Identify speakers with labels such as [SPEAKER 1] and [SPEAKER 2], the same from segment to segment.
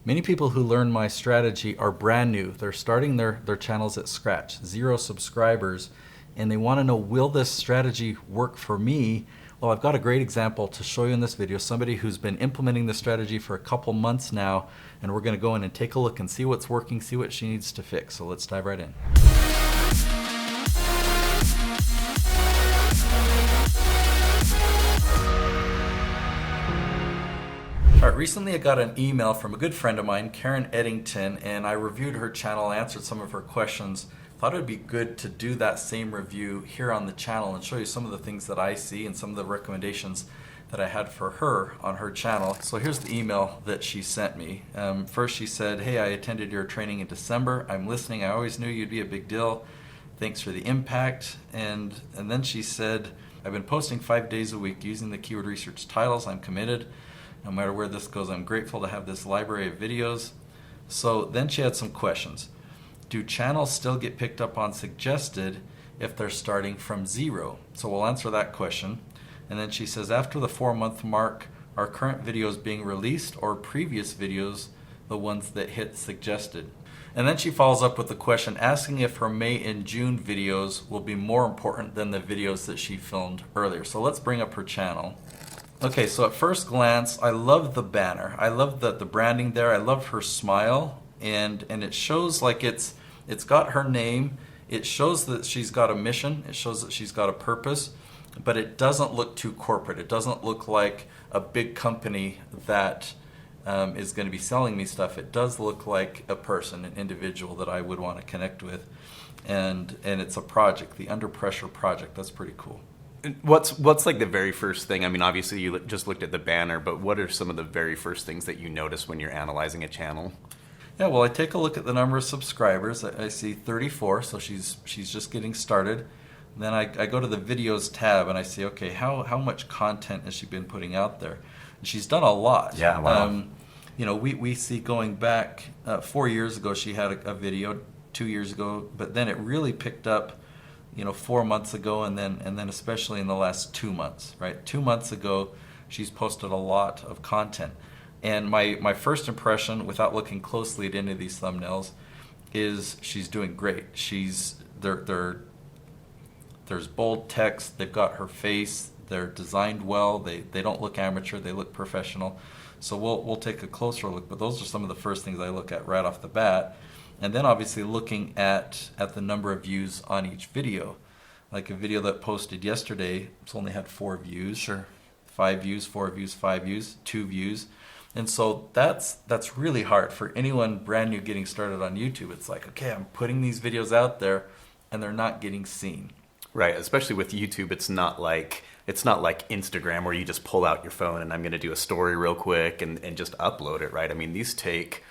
[SPEAKER 1] Many people who learn my strategy are brand new. They're starting their channels at scratch, 0 subscribers, and they want to know, will this strategy work for me? Well, I've got a great example to show you in this video, somebody who's been implementing this strategy for a couple months now, and we're going to go in and take a look and see what's working, see what she needs to fix. So let's dive right in. All right, recently I got an email from a good friend of mine, Karen Eddington, and I reviewed her channel, answered some of her questions. Thought it would be good to do that same review here on the channel and show you some of the things that I see and some of the recommendations that I had for her on her channel. So here's the email that she sent me. First she said, "Hey, I attended your training in December. I'm listening. I always knew you'd be a big deal. Thanks for the impact." And then she said, "I've been posting 5 days a week using the keyword research titles. I'm committed. No matter where this goes, I'm grateful to have this library of videos." So then she had some questions. Do channels still get picked up on suggested if they're starting from 0? So we'll answer that question. And then she says, after the 4-month mark, are current videos being released or previous videos the ones that hit suggested? And then she follows up with the question asking if her May and June videos will be more important than the videos that she filmed earlier. So let's bring up her channel. Okay, so at first glance, I love the banner. I love the branding there. I love her smile, and it shows like it's got her name. It shows that she's got a mission. It shows that she's got a purpose, but it doesn't look too corporate. It doesn't look like a big company that is going to be selling me stuff. It does look like a person, an individual that I would want to connect with, and it's a project, the Under Pressure project. That's pretty cool.
[SPEAKER 2] What's like the very first thing? I mean, obviously you just looked at the banner, but what are some of the very first things that you notice when you're analyzing a channel?
[SPEAKER 1] Yeah, well, I take a look at the number of subscribers. I see 34, so she's just getting started. And then I go to the videos tab and I see, okay, how much content has she been putting out there? And she's done a lot.
[SPEAKER 2] Yeah, wow.
[SPEAKER 1] You know, we see going back 4 years ago she had a video, 2 years ago, but then it really picked up, 4 months ago, and then especially in the last 2 months, right? 2 months ago, she's posted a lot of content. And my first impression, without looking closely at any of these thumbnails, is she's doing great. There's bold text, they've got her face, they're designed well, they don't look amateur, they look professional. So we'll take a closer look, but those are some of the first things I look at right off the bat. And then obviously looking at the number of views on each video. Like a video that posted yesterday, it's only had 4 views.
[SPEAKER 2] Sure.
[SPEAKER 1] 5 views, 4 views, 5 views, 2 views. And so that's really hard for anyone brand new getting started on YouTube. It's like, okay, I'm putting these videos out there and they're not getting seen.
[SPEAKER 2] Right, especially with YouTube, it's not like Instagram where you just pull out your phone and I'm going to do a story real quick and just upload it, right? I mean, these take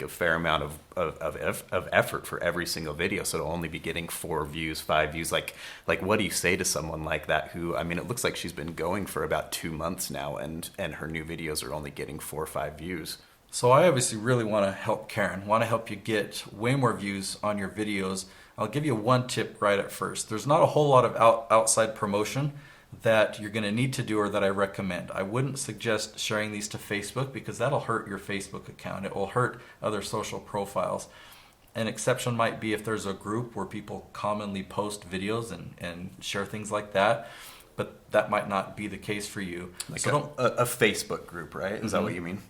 [SPEAKER 2] a fair amount of effort for every single video, so to only be getting 4 views, 5 views, like what do you say to someone like that who, I mean, it looks like she's been going for about 2 months now, and her new videos are only getting 4 or 5 views.
[SPEAKER 1] So I obviously really want to help Karen, want to help you get way more views on your videos. I'll give you one tip right at first. There's not a whole lot of outside promotion that you're going to need to do or that I recommend. I wouldn't suggest sharing these to Facebook because that'll hurt your Facebook account. It will hurt other social profiles. An exception might be if there's a group where people commonly post videos and share things like that, but that might not be the case for you.
[SPEAKER 2] Like
[SPEAKER 1] so
[SPEAKER 2] a Facebook group, right? Is that what you mean?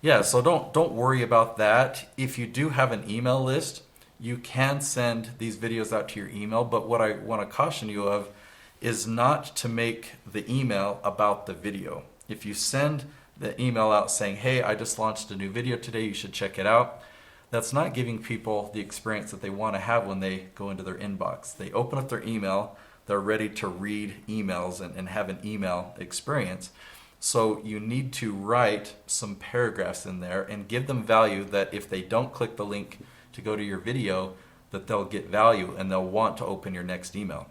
[SPEAKER 1] Yeah, so don't worry about that. If you do have an email list, you can send these videos out to your email, but what I want to caution you of is not to make the email about the video. If you send the email out saying, hey, I just launched a new video today, you should check it out, that's not giving people the experience that they want to have when they go into their inbox. They open up their email, they're ready to read emails and have an email experience. So you need to write some paragraphs in there and give them value that if they don't click the link to go to your video, that they'll get value and they'll want to open your next email.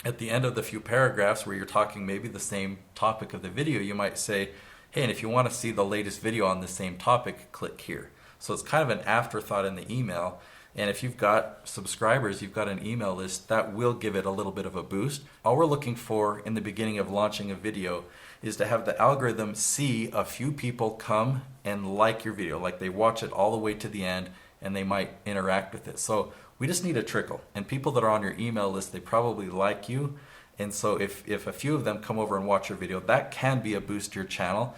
[SPEAKER 1] At the end of the few paragraphs where you're talking maybe the same topic of the video, you might say, hey, and if you want to see the latest video on the same topic, click here. So it's kind of an afterthought in the email. And if you've got subscribers, you've got an email list, that will give it a little bit of a boost. All we're looking for in the beginning of launching a video is to have the algorithm see a few people come and like your video, like they watch it all the way to the end and they might interact with it. So we just need a trickle. And people that are on your email list, they probably like you. And so if a few of them come over and watch your video, that can be a boost to your channel.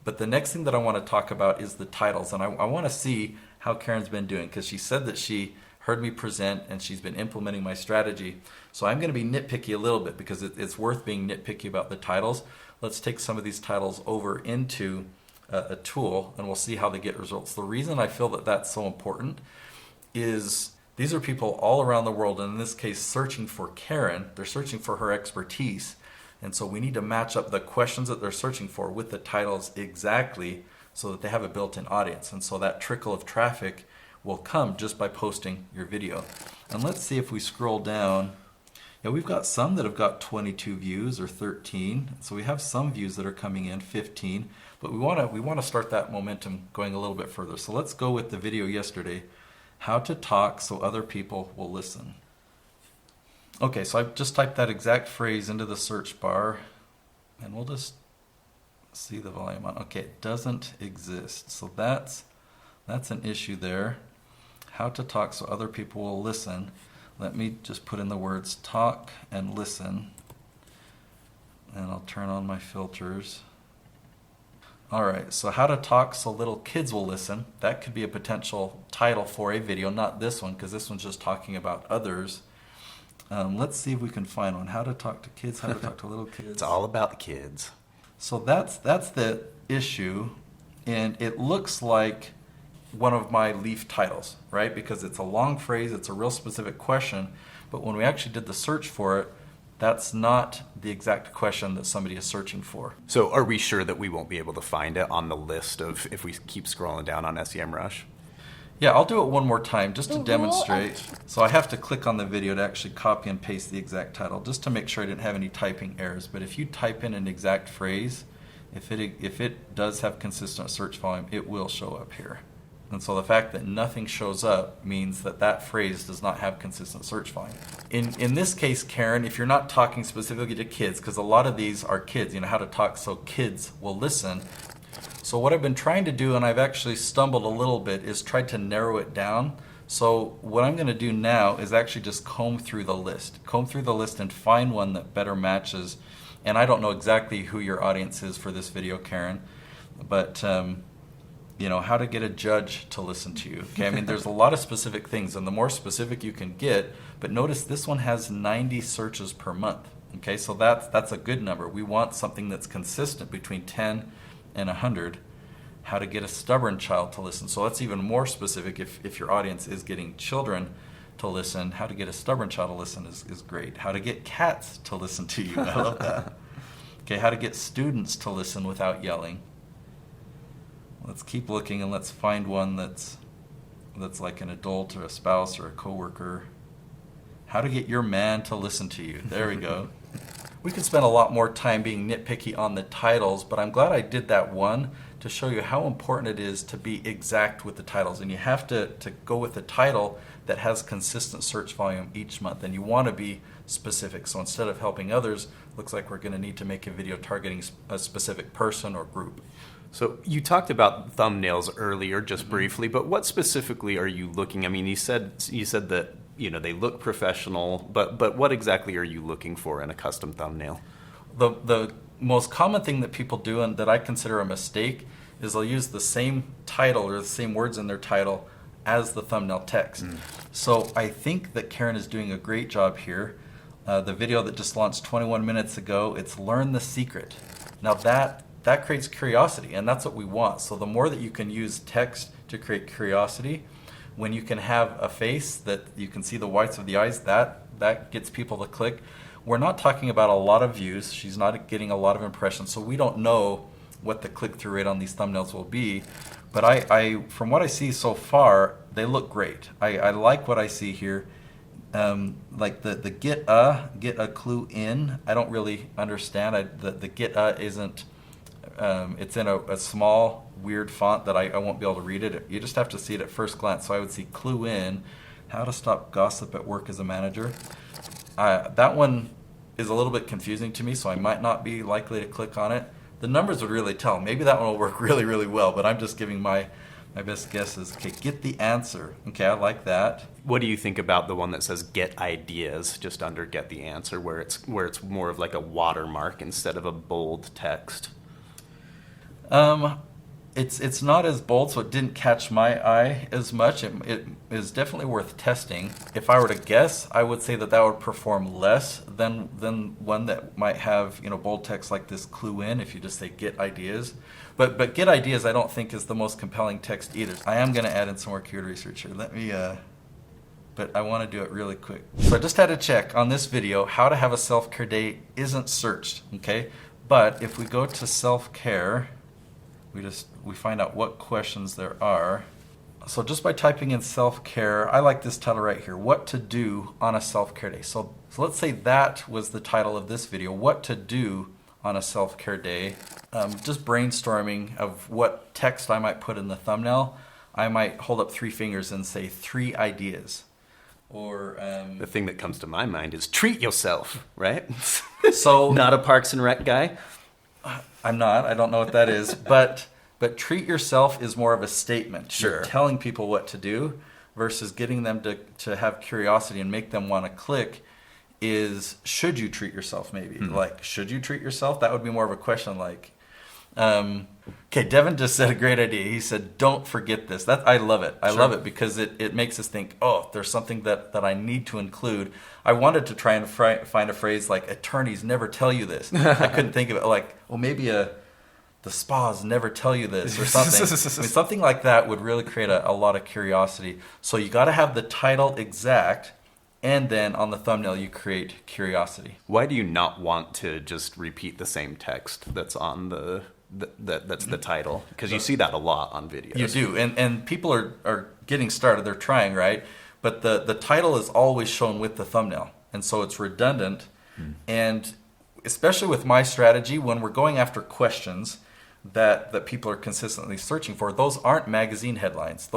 [SPEAKER 1] But the next thing that I want to talk about is the titles. And I want to see how Karen's been doing, because she said that she heard me present and she's been implementing my strategy. So I'm going to be nitpicky a little bit because it's worth being nitpicky about the titles. Let's take some of these titles over into a tool and we'll see how they get results. The reason I feel that that's so important is these are people all around the world, and in this case searching for Karen. They're searching for her expertise, and so we need to match up the questions that they're searching for with the titles exactly so that they have a built-in audience. And so that trickle of traffic will come just by posting your video. And let's see if we scroll down. Yeah, we've got some that have got 22 views or 13. So we have some views that are coming in, 15. But we want to start that momentum going a little bit further. So let's go with the video yesterday, how to talk so other people will listen. Okay, so I've just typed that exact phrase into the search bar, and we'll just see the volume on. Okay, it doesn't exist. So that's an issue there. How to talk so other people will listen. Let me just put in the words talk and listen. And I'll turn on my filters. All right, so how to talk so little kids will listen. That could be a potential title for a video, not this one, because this one's just talking about others. Let's see if we can find one. How to talk to kids, how to talk to little kids.
[SPEAKER 2] It's all about the kids.
[SPEAKER 1] So that's the issue, and it looks like one of my Leaf titles, right? Because it's a long phrase, it's a real specific question, but when we actually did the search for it, that's not the exact question that somebody is searching for.
[SPEAKER 2] So are we sure that we won't be able to find it on the list of if we keep scrolling down on SEMrush?
[SPEAKER 1] Yeah, I'll do it one more time just to demonstrate. So I have to click on the video to actually copy and paste the exact title just to make sure I didn't have any typing errors. But if you type in an exact phrase, if it does have consistent search volume, it will show up here. And so the fact that nothing shows up means that that phrase does not have consistent search volume. In this case, Karen, if you're not talking specifically to kids, because a lot of these are kids, how to talk so kids will listen. So what I've been trying to do, and I've actually stumbled a little bit, is try to narrow it down. So what I'm going to do now is actually just comb through the list. Comb through the list and find one that better matches. And I don't know exactly who your audience is for this video, Karen, but how to get a judge to listen to you. Okay, there's a lot of specific things, and the more specific you can get, but notice this one has 90 searches per month. Okay, so that's a good number. We want something that's consistent between 10 and 100. How to get a stubborn child to listen. So that's even more specific if your audience is getting children to listen. How to get a stubborn child to listen is great. How to get cats to listen to you. I love that. Okay, how to get students to listen without yelling. Let's keep looking and let's find one that's like an adult or a spouse or a coworker. How to get your man to listen to you. There we go. We could spend a lot more time being nitpicky on the titles, but I'm glad I did that one to show you how important it is to be exact with the titles. And you have to go with a title that has consistent search volume each month, and you want to be specific. So instead of helping others, looks like we're going to need to make a video targeting a specific person or group.
[SPEAKER 2] So you talked about thumbnails earlier, just briefly, but what specifically are you looking? You said that they look professional, but what exactly are you looking for in a custom thumbnail?
[SPEAKER 1] The most common thing that people do, and that I consider a mistake, is they'll use the same title or the same words in their title as the thumbnail text. So I think that Karen is doing a great job here. The video that just launched 21 minutes ago, it's Learn the Secret. Now that creates curiosity, and that's what we want. So the more that you can use text to create curiosity, when you can have a face that you can see the whites of the eyes, that gets people to click. We're not talking about a lot of views. She's not getting a lot of impressions, so we don't know what the click-through rate on these thumbnails will be. But I from what I see so far, they look great. I like what I see here. Like the get a clue in, I don't really understand. The get isn't. It's in a small, weird font that I won't be able to read it. You just have to see it at first glance. So I would see clue in. How to stop gossip at work as a manager. That one is a little bit confusing to me, so I might not be likely to click on it. The numbers would really tell. Maybe that one will work really, really well, but I'm just giving my best guesses. Okay, get the answer. Okay, I like that.
[SPEAKER 2] What do you think about the one that says get ideas just under get the answer, where it's more of like a watermark instead of a bold text?
[SPEAKER 1] It's not as bold, so it didn't catch my eye as much. It is definitely worth testing. If I were to guess, I would say that would perform less than one that might have bold text like this clue in. If you just say get ideas, but get ideas, I don't think is the most compelling text either. I am going to add in some more keyword research here. But I want to do it really quick. So I just had to check on this video. How to have a self-care day isn't searched. Okay, but if we go to self-care. We find out what questions there are. So just by typing in self-care, I like this title right here, what to do on a self-care day. So let's say that was the title of this video, what to do on a self-care day. Just brainstorming of what text I might put in the thumbnail. I might hold up 3 fingers and say 3 ideas. Or
[SPEAKER 2] the thing that comes to my mind is treat yourself, right?
[SPEAKER 1] So
[SPEAKER 2] not a Parks and Rec guy.
[SPEAKER 1] I'm not. I don't know what that is. But treat yourself is more of a statement.
[SPEAKER 2] Sure.
[SPEAKER 1] You're telling people what to do versus getting them to have curiosity and make them want to click is should you treat yourself maybe? Like, should you treat yourself? That would be more of a question like, okay, Devin just said a great idea. He said, don't forget this. I love it. I love it because it makes us think, oh, there's something that I need to include. I wanted to try and find a phrase like attorneys never tell you this. I couldn't think of it. Like, well, maybe the spas never tell you this or something. I mean, something like that would really create a lot of curiosity. So you got to have the title exact, and then on the thumbnail you create curiosity.
[SPEAKER 2] Why do you not want to just repeat the same text that's on that's the title? Because you see that a lot on videos.
[SPEAKER 1] You do, and people are getting started. They're trying, right? But the title is always shown with the thumbnail, and so it's redundant. And especially with my strategy, when we're going after questions that people are consistently searching for, those aren't magazine headlines.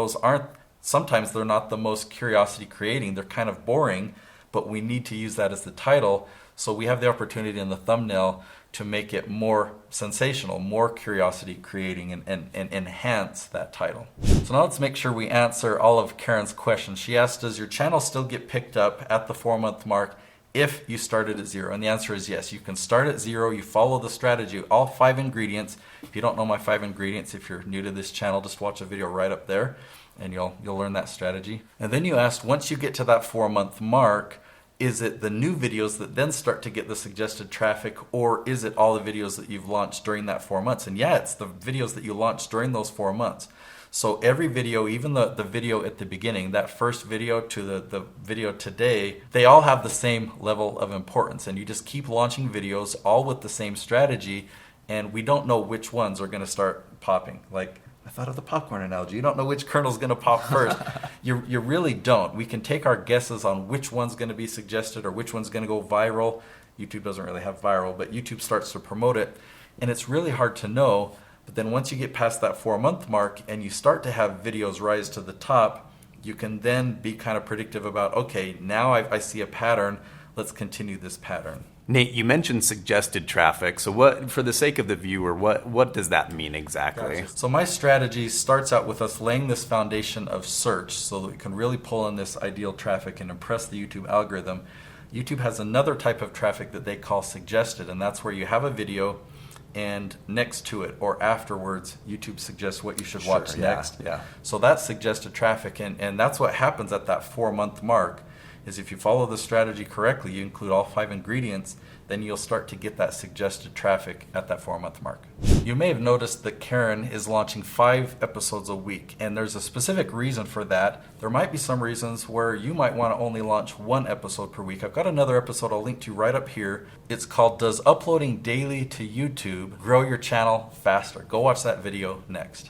[SPEAKER 1] Sometimes they're not the most curiosity creating. They're kind of boring, but we need to use that as the title. So we have the opportunity in the thumbnail to make it more sensational, more curiosity creating, and enhance that title. So now let's make sure we answer all of Karen's questions. She asked, does your channel still get picked up at the 4-month mark if you started at 0? And the answer is yes. You can start at 0. You follow the strategy, all 5 ingredients. If you don't know my 5 ingredients, if you're new to this channel, just watch a video right up there and you'll learn that strategy. And then you asked, once you get to that 4-month mark, is it the new videos that then start to get the suggested traffic, or is it all the videos that you've launched during that 4 months? And yeah, it's the videos that you launched during those 4 months. So every video, even the video at the beginning, that first video to the video today, they all have the same level of importance. And you just keep launching videos all with the same strategy, and we don't know which ones are going to start popping. Like, I thought of the popcorn analogy. You don't know which kernel's going to pop first. You really don't. We can take our guesses on which one's going to be suggested or which one's going to go viral. YouTube doesn't really have viral, but YouTube starts to promote it, and it's really hard to know. But then once you get past that 4-month mark and you start to have videos rise to the top, you can then be kind of predictive about, okay, now I see a pattern. Let's continue this pattern.
[SPEAKER 2] Nate, you mentioned suggested traffic. So what, for the sake of the viewer, what does that mean exactly?
[SPEAKER 1] Gotcha. So my strategy starts out with us laying this foundation of search so that we can really pull in this ideal traffic and impress the YouTube algorithm. YouTube has another type of traffic that they call suggested, and that's where you have a video and next to it or afterwards, YouTube suggests what you should watch next.
[SPEAKER 2] Yeah.
[SPEAKER 1] So that's suggested traffic, and that's what happens at that 4-month mark. Is if you follow the strategy correctly, you include all 5 ingredients, then you'll start to get that suggested traffic at that 4-month mark. You may have noticed that Karen is launching 5 episodes a week, and there's a specific reason for that. There might be some reasons where you might want to only launch 1 episode per week. I've got another episode I'll link to right up here. It's called Does Uploading Daily to YouTube Grow Your Channel Faster? Go watch that video next.